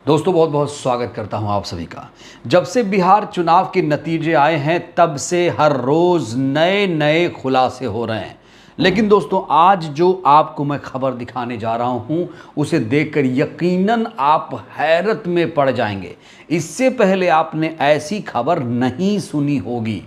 दोस्तों बहुत बहुत स्वागत करता हूं आप सभी का। जब से बिहार चुनाव के नतीजे आए हैं तब से हर रोज़ नए नए खुलासे हो रहे हैं। लेकिन दोस्तों आज जो आपको मैं खबर दिखाने जा रहा हूं उसे देखकर यकीनन आप हैरत में पड़ जाएंगे। इससे पहले आपने ऐसी खबर नहीं सुनी होगी।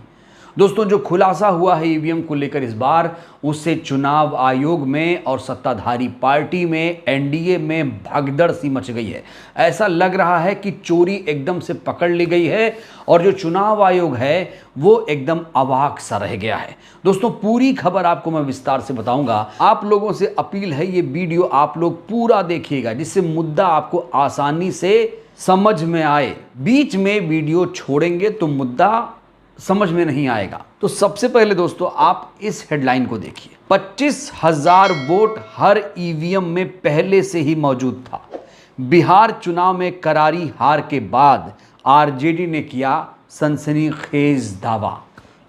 दोस्तों जो खुलासा हुआ है ईवीएम को लेकर इस बार, उससे चुनाव आयोग में और सत्ताधारी पार्टी में एनडीए में भगदड़ सी मच गई है। ऐसा लग रहा है कि चोरी एकदम से पकड़ ली गई है और जो चुनाव आयोग है वो एकदम अवाक सा रह गया है। दोस्तों पूरी खबर आपको मैं विस्तार से बताऊंगा। आप लोगों से अपील है ये वीडियो आप लोग पूरा देखिएगा जिससे मुद्दा आपको आसानी से समझ में आए। बीच में वीडियो छोड़ेंगे तो मुद्दा समझ में नहीं आएगा। तो सबसे पहले दोस्तों आप इस हेडलाइन को देखिए। 25,000 वोट हर ईवीएम में पहले से ही मौजूद था। बिहार चुनाव में करारी हार के बाद आरजेडी ने किया सनसनीखेज दावा।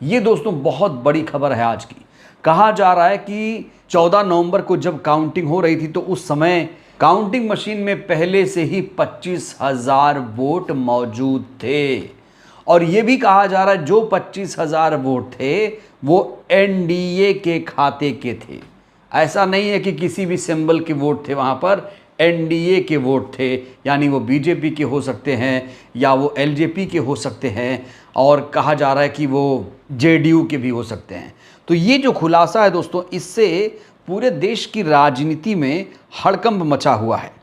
ये दोस्तों बहुत बड़ी खबर है आज की। कहा जा रहा है कि 14 नवंबर को जब काउंटिंग हो रही थी तो उस समय काउंटिंग मशीन में पहले से ही 25,000 वोट मौजूद थे। और ये भी कहा जा रहा है जो 25,000 वोट थे वो एनडीए के खाते के थे। ऐसा नहीं है कि किसी भी सिंबल के वोट थे, वहाँ पर एनडीए के वोट थे। यानी वो बीजेपी के हो सकते हैं या वो एलजेपी के हो सकते हैं और कहा जा रहा है कि वो जेडीयू के भी हो सकते हैं। तो ये जो खुलासा है दोस्तों, इससे पूरे देश की राजनीति में हड़कंप मचा हुआ है।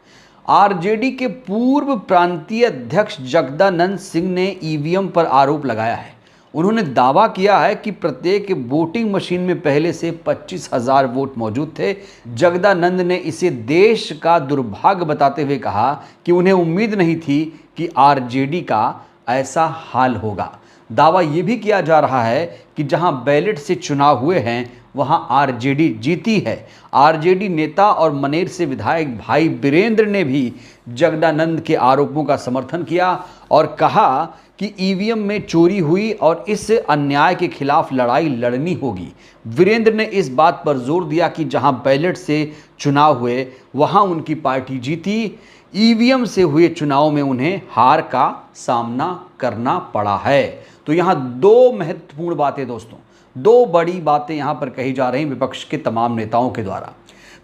आरजेडी के पूर्व प्रांतीय अध्यक्ष जगदानंद सिंह ने ईवीएम पर आरोप लगाया है। उन्होंने दावा किया है कि प्रत्येक वोटिंग मशीन में पहले से 25,000 वोट मौजूद थे। जगदानंद ने इसे देश का दुर्भाग्य बताते हुए कहा कि उन्हें उम्मीद नहीं थी कि आरजेडी का ऐसा हाल होगा। दावा ये भी किया जा रहा है कि जहां बैलेट से चुनाव हुए हैं वहां आरजेडी जीती है। आरजेडी नेता और मनेर से विधायक भाई वीरेंद्र ने भी जगदानंद के आरोपों का समर्थन किया और कहा कि ईवीएम में चोरी हुई और इस अन्याय के खिलाफ लड़ाई लड़नी होगी। वीरेंद्र ने इस बात पर जोर दिया कि जहां बैलेट से चुनाव हुए वहां उनकी पार्टी जीती। ईवीएम से हुए चुनाव में उन्हें हार का सामना करना पड़ा है। तो यहाँ दो महत्वपूर्ण बातें दोस्तों, दो बड़ी बातें यहाँ पर कही जा रही हैं विपक्ष के तमाम नेताओं के द्वारा।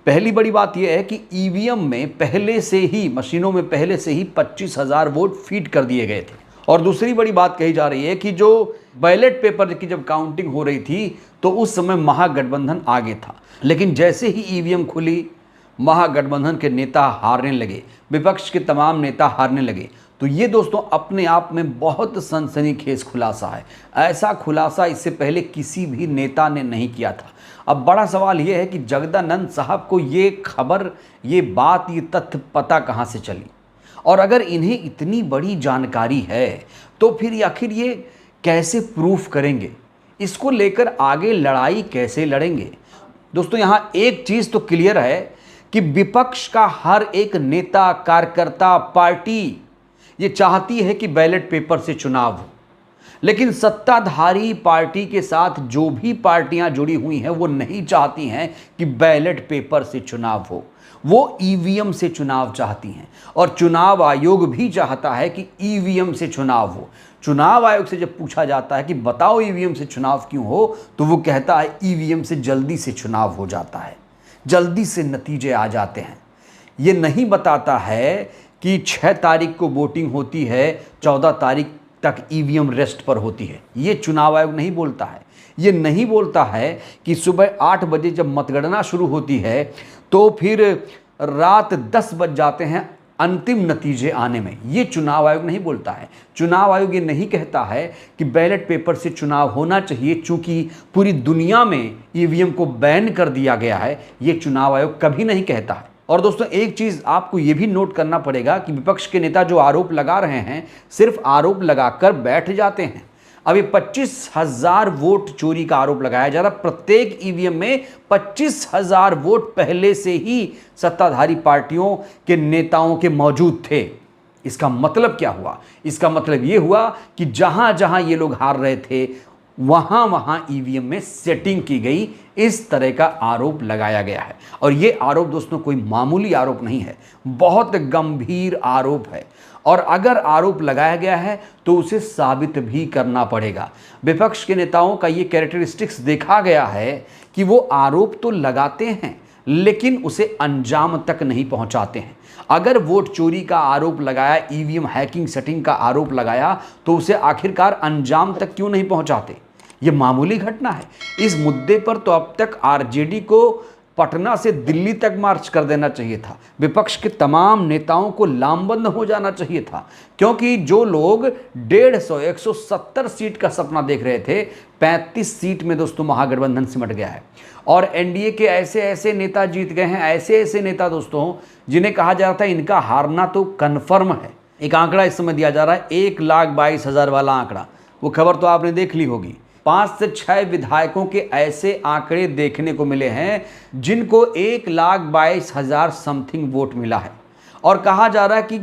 पहली बड़ी बात यह है कि ईवीएम में पहले से ही, मशीनों में पहले से ही 25,000 वोट फीड कर दिए गए थे। और दूसरी बड़ी बात कही जा रही है कि जो बैलेट पेपर की जब काउंटिंग हो रही थी तो उस समय महागठबंधन आगे था, लेकिन जैसे ही ईवीएम खुली महागठबंधन के नेता हारने लगे, विपक्ष के तमाम नेता हारने लगे। तो ये दोस्तों अपने आप में बहुत सनसनीखेज खुलासा है। ऐसा खुलासा इससे पहले किसी भी नेता ने नहीं किया था। अब बड़ा सवाल ये है कि जगदानंद साहब को ये खबर, ये बात, ये तथ्य पता कहाँ से चली? और अगर इन्हें इतनी बड़ी जानकारी है तो फिर आखिर ये कैसे प्रूफ करेंगे? इसको लेकर आगे लड़ाई कैसे लड़ेंगे? दोस्तों यहाँ एक चीज़ तो क्लियर है कि विपक्ष का हर एक नेता, कार्यकर्ता, पार्टी ये चाहती है कि बैलेट पेपर से चुनाव हो, लेकिन सत्ताधारी पार्टी के साथ जो भी पार्टियां जुड़ी हुई हैं वो नहीं चाहती हैं कि बैलेट पेपर से चुनाव हो। वो ईवीएम से चुनाव चाहती हैं और चुनाव आयोग भी चाहता है कि ईवीएम से चुनाव हो। चुनाव आयोग से जब पूछा जाता है कि बताओ ईवीएम से चुनाव क्यों हो, तो वो कहता है ईवीएम से जल्दी से चुनाव हो जाता है, जल्दी से नतीजे आ जाते हैं। ये नहीं बताता है कि 6 तारीख को वोटिंग होती है, 14 तारीख तक ईवीएम रेस्ट पर होती है। ये चुनाव आयोग नहीं बोलता है। ये नहीं बोलता है कि सुबह 8 बजे जब मतगणना शुरू होती है तो फिर रात 10 बज जाते हैं अंतिम नतीजे आने में। ये चुनाव आयोग नहीं बोलता है। चुनाव आयोग ये नहीं कहता है कि बैलेट पेपर से चुनाव होना चाहिए चूंकि पूरी दुनिया में ईवीएम को बैन कर दिया गया है। ये चुनाव आयोग कभी नहीं कहता है। और दोस्तों एक चीज़ आपको ये भी नोट करना पड़ेगा कि विपक्ष के नेता जो आरोप लगा रहे हैं सिर्फ आरोप लगाकर बैठ जाते हैं। अभी 25,000 वोट चोरी का आरोप लगाया जा रहा है। प्रत्येक ईवीएम में 25,000 वोट पहले से ही सत्ताधारी पार्टियों के नेताओं के मौजूद थे। इसका मतलब क्या हुआ? इसका मतलब ये हुआ कि जहां जहां ये लोग हार रहे थे वहां वहां ईवीएम में सेटिंग की गई, इस तरह का आरोप लगाया गया है। और यह आरोप दोस्तों कोई मामूली आरोप नहीं है, बहुत गंभीर आरोप है। और अगर आरोप लगाया गया है तो उसे साबित भी करना पड़ेगा। विपक्ष के नेताओं का ये कैरेक्टरिस्टिक्स देखा गया है कि वो आरोप तो लगाते हैं लेकिन उसे अंजाम तक नहीं पहुंचाते हैं। अगर वोट चोरी का आरोप लगाया, ईवीएम हैकिंग सेटिंग का आरोप लगाया, तो उसे आखिरकार अंजाम तक क्यों नहीं पहुंचाते? ये मामूली घटना है। इस मुद्दे पर तो अब तक आरजेडी को पटना से दिल्ली तक मार्च कर देना चाहिए था। विपक्ष के तमाम नेताओं को लामबंद हो जाना चाहिए था, क्योंकि जो लोग 150-170 सीट का सपना देख रहे थे, 35 सीट में दोस्तों महागठबंधन सिमट गया है। और एनडीए के ऐसे ऐसे नेता जीत गए हैं, ऐसे ऐसे नेता दोस्तों जिन्हें कहा जा रहा था इनका हारना तो कन्फर्म है। एक आंकड़ा इस समय दिया जा रहा है, 1,22,000 वाला आंकड़ा, वो खबर तो आपने देख ली होगी। 5 से 6 विधायकों के ऐसे आंकड़े देखने को मिले हैं जिनको 1,22,000 समथिंग वोट मिला है। और कहा जा रहा है कि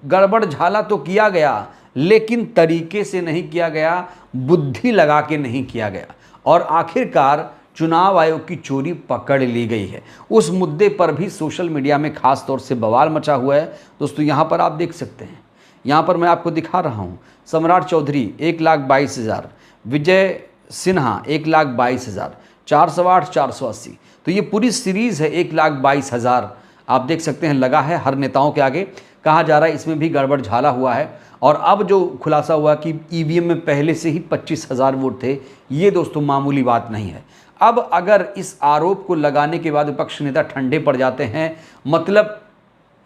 गड़बड़ झाला तो किया गया लेकिन तरीके से नहीं किया गया, बुद्धि लगा के नहीं किया गया, और आखिरकार चुनाव आयोग की चोरी पकड़ ली गई है। उस मुद्दे पर भी सोशल मीडिया में खास तौर से बवाल मचा हुआ है। दोस्तों यहाँ पर आप देख सकते हैं, यहाँ पर मैं आपको दिखा रहा हूँ, सम्राट चौधरी 1,22,000, विजय सिन्हा 1,22,000, 408, 480। तो ये पूरी सीरीज़ है 1,22,000, आप देख सकते हैं लगा है हर नेताओं के आगे। कहा जा रहा है इसमें भी गड़बड़ झाला हुआ है। और अब जो खुलासा हुआ कि ईवीएम में पहले से ही 25,000 वोट थे, ये दोस्तों मामूली बात नहीं है। अब अगर इस आरोप को लगाने के बाद विपक्ष नेता ठंडे पड़ जाते हैं, मतलब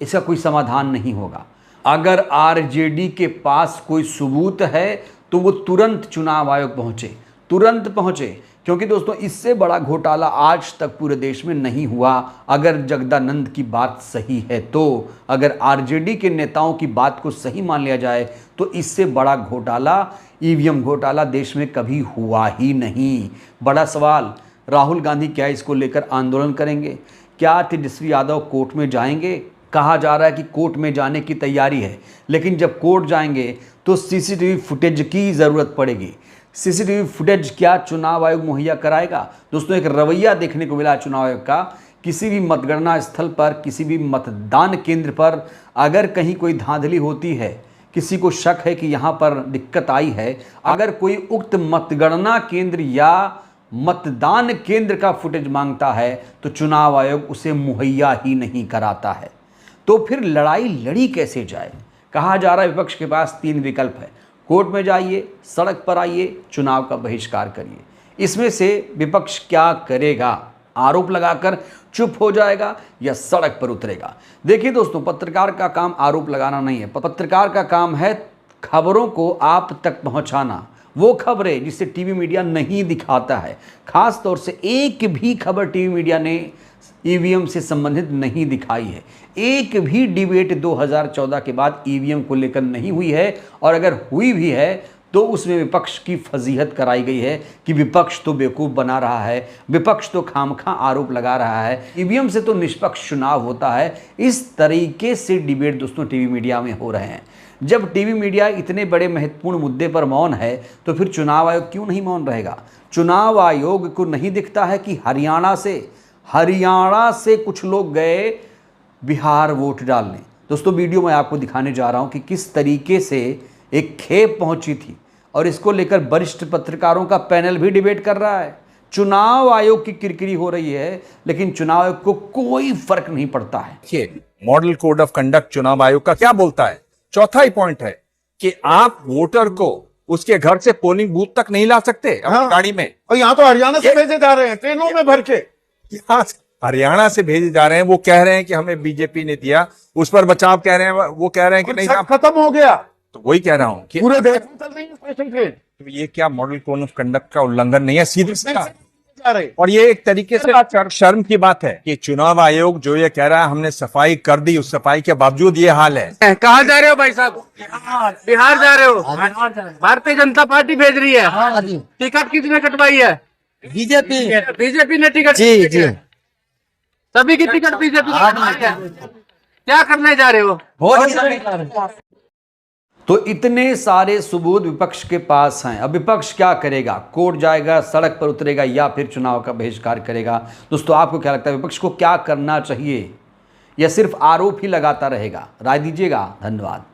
इसका कोई समाधान नहीं होगा। अगर आरजेडी के पास कोई सबूत है तो वो तुरंत चुनाव आयोग पहुंचे, तुरंत पहुंचे, क्योंकि दोस्तों इससे बड़ा घोटाला आज तक पूरे देश में नहीं हुआ। अगर जगदानंद की बात सही है तो, अगर आरजेडी के नेताओं की बात को सही मान लिया जाए तो इससे बड़ा घोटाला, ईवीएम घोटाला देश में कभी हुआ ही नहीं। बड़ा सवाल, राहुल गांधी क्या इसको लेकर आंदोलन करेंगे? क्या तेजस्वी यादव कोर्ट में जाएंगे? कहा जा रहा है कि कोर्ट में जाने की तैयारी है, लेकिन जब कोर्ट जाएंगे तो सीसीटीवी फुटेज की ज़रूरत पड़ेगी। सीसीटीवी फुटेज क्या चुनाव आयोग मुहैया कराएगा? दोस्तों एक रवैया देखने को मिला चुनाव आयोग का, किसी भी मतगणना स्थल पर, किसी भी मतदान केंद्र पर अगर कहीं कोई धांधली होती है, किसी को शक है कि यहाँ पर दिक्कत आई है, अगर कोई उक्त मतगणना केंद्र या मतदान केंद्र का फुटेज मांगता है तो चुनाव आयोग उसे मुहैया ही नहीं कराता है। तो फिर लड़ाई लड़ी कैसे जाए? कहा जा रहा है विपक्ष के पास 3 विकल्प है, कोर्ट में जाइए, सड़क पर आइए, चुनाव का बहिष्कार करिए। इसमें से विपक्ष क्या करेगा? आरोप लगाकर चुप हो जाएगा या सड़क पर उतरेगा? देखिए दोस्तों, पत्रकार का काम आरोप लगाना नहीं है, पत्रकार का काम है खबरों को आप तक पहुंचाना। वो खबरें जिसे टीवी मीडिया नहीं दिखाता है, खास तौर से एक भी खबर टीवी मीडिया ने ईवीएम से संबंधित नहीं दिखाई है। एक भी डिबेट 2014 के बाद ईवीएम को लेकर नहीं हुई है, और अगर हुई भी है तो उसमें विपक्ष की फजीहत कराई गई है कि विपक्ष तो बेवकूफ़ बना रहा है, विपक्ष तो खामखा आरोप लगा रहा है, ईवीएम से तो निष्पक्ष चुनाव होता है। इस तरीके से डिबेट दोस्तों टीवी मीडिया में हो रहे हैं। जब टीवी मीडिया इतने बड़े महत्वपूर्ण मुद्दे पर मौन है तो फिर चुनाव आयोग क्यों नहीं मौन रहेगा? चुनाव आयोग को नहीं दिखता है कि हरियाणा से कुछ लोग गए बिहार वोट डालने? दोस्तों वीडियो मैं आपको दिखाने जा रहा हूं कि किस तरीके से एक खेप पहुंची थी, और इसको लेकर वरिष्ठ पत्रकारों का पैनल भी डिबेट कर रहा है। चुनाव आयोग की किरकिरी हो रही है, लेकिन चुनाव आयोग को कोई फर्क नहीं पड़ता है। देखिए, मॉडल कोड ऑफ कंडक्ट चुनाव आयोग का क्या बोलता है? चौथा ही पॉइंट है कि आप वोटर को उसके घर से पोलिंग बूथ तक नहीं ला सकते अपनी गाड़ी में। और यहाँ तो हरियाणा से भेजे जा रहे हैं ट्रेनों में भर के। यहाँ हरियाणा से भेजे जा रहे हैं, वो कह रहे हैं कि हमें बीजेपी ने दिया, उस पर बचाव कह रहे हैं, वो कह रहे हैं कि नहीं सब खत्म हो गया। तो वही कह रहा हूँ कि पूरे देश में चल रही है स्पेशल ट्रेन। तो ये क्या मॉडल कोड ऑफ कंडक्ट का उल्लंघन नहीं है? सीधे सीधा जा रहे। और ये एक तरीके से शर्म की बात है कि चुनाव आयोग जो ये कह रहा है हमने सफाई कर दी, उस सफाई के बावजूद ये हाल है। कहाँ जा रहे हो भाई साहब? बिहार जा रहे हो? भारतीय जनता पार्टी भेज रही है। टिकट किसने कटवाई है? बीजेपी ने टिकट। जी सभी की टिकट बीजेपी ने कटवाई है। क्या करने जा रहे हो? तो इतने सारे सबूत विपक्ष के पास हैं, अब विपक्ष क्या करेगा? कोर्ट जाएगा, सड़क पर उतरेगा, या फिर चुनाव का बहिष्कार करेगा? दोस्तों आपको क्या लगता है, विपक्ष को क्या करना चाहिए, या सिर्फ आरोप ही लगाता रहेगा? राय दीजिएगा। धन्यवाद।